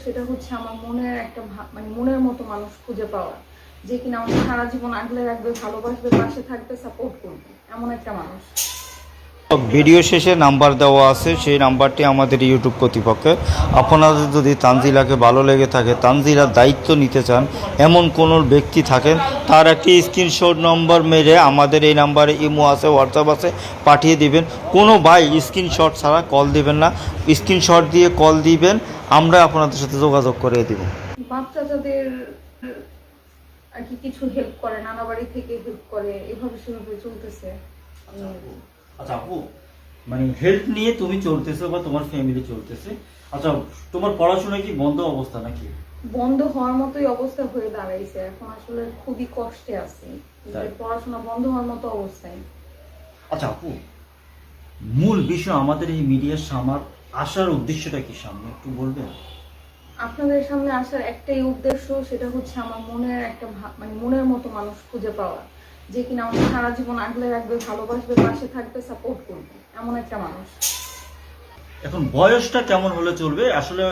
সেটা হচ্ছে আমার মনের একটা মানে মনের মতো মানুষ খুঁজে পাওয়া, যে কিনা আমাকে সারা জীবন আগলে রাখবে, ভালোবাসবে, পাশে থাকবে, সাপোর্ট করবে, এমন একটা মানুষ। ভিডিও শেষে নাম্বার দেওয়া আছে, সেই নাম্বারটি আমাদের ইউটিউব কর্তৃপক্ষের। আপনাদের যদি তানজিলাকে ভালো লেগে থাকে, তানজিলার দায়িত্ব নিতে চান, এমন কোনো ব্যক্তি থাকেন, তার একটি স্ক্রিনশট নম্বর মেরে আমাদের এই নাম্বারে ইমো আছে, হোয়াটসঅ্যাপ আছে, পাঠিয়ে দিবেন। কোনো ভাই স্ক্রিনশট ছাড়া কল দিবেন না, স্ক্রিনশট দিয়ে কল দিবেন, আমরা আপনাদের সাথে যোগাযোগ করে দেব। বাচ্চা যাদের আর কি কিছু হেল্প করে, নানা বাড়ি থেকে হেল্প করে, এভাবে সেভাবে চলতেছে। আচ্ছা আপু, মানে হেল্প নিয়ে তুমি চলতেছো বা তোমার ফ্যামিলি চলতেছে, আচ্ছা তোমার পড়াশোনা কি বন্ধ অবস্থা নাকি? বন্ধ হওয়ার মতোই অবস্থা হয়ে দাঁড়াইছে, এখন আসলে খুবই কষ্টে আছি, পড়াশোনা বন্ধ হওয়ার মতো অবস্থায়। আচ্ছা আপু, মূল বিষয় আমাদের এই মিডিয়ার সামার আসার উদ্দেশ্যটা কি সামনে একটু বলবেন? আপনাদের সামনে আসার একটাই উদ্দেশ্য, সেটা হচ্ছে আমার মনের একটা মানে মনের মতো মানুষ খুঁজে পাওয়া, যে কিনা আমাকে সারা জীবন আগলে রাখবে, ভালোবাসবে, পাশে থাকবে, সাপোর্ট করবে, এমন একটা মানুষ। এখন বয়সটা কেমন হলে চলবে? আসলে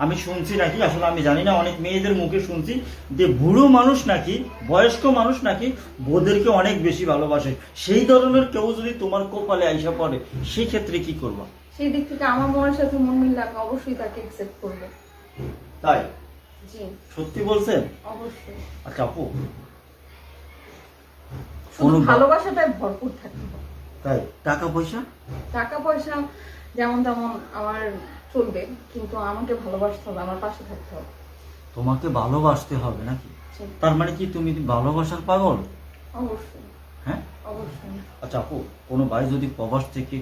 আমি শুনছি নাকি, আসলে আমি জানি না, অনেক মেয়েদের মুখে শুনছি যে বুড়ো মানুষ নাকি, বয়স্ক মানুষ নাকি বউদেরকে অনেক বেশি ভালোবাসে। সেই ধরনের কেউ যদি তোমার কপালে আইসা পড়ে, সেই ক্ষেত্রে কি করবা? সেই দিক থেকে আমার মনের সাথে মন মিললে আমি অবশ্যই তাকে অ্যাকসেপ্ট করবো। তাই? জি, সত্যি বলছেন? অবশ্যই। আচ্ছা আপু, শুধু ভালোবাসাটাই ভরপুর থাকতে হবে। তাই? টাকা পয়সা? টাকা পয়সা যেমন তেমন আমার চলবে, কিন্তু আমাকে ভালোবাসতে হবে, আমার পাশে থাকতে হবে। তোমাকে ভালোবাসতে হবে নাকি? জি, তার মানে কি তুমি ভালোবাসার পাগল? অবশ্যই, হ্যাঁ। অবশ্যই। আচ্ছা আপু, কোনো ভাই যদি প্রবাস থেকে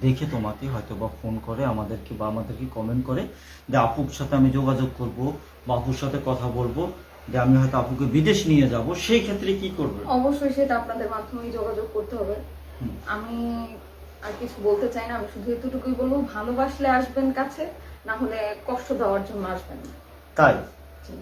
দেখে তোমাকে হয়তো বা ফোন করে আমাদেরকে বা আমাদেরকে কমেন্ট করে যে আপুর সাথে আমি যোগাযোগ করব বা আপুর সাথে কথা বলবো, যে আমি হয়তো আপুকে বিদেশ নিয়ে যাব, সেই ক্ষেত্রে কি করবে? অবশ্যই সেটা আপনাদের মাধ্যমেই যোগাযোগ করতে হবে। আমি আর কিছু বলতে চাই না, আমি শুধু এতটুকুই বলবো, ভালোবাসলে আসবেন কাছে, না হলে কষ্ট দেওয়ার জন্য আসবেন না। তাই? জি।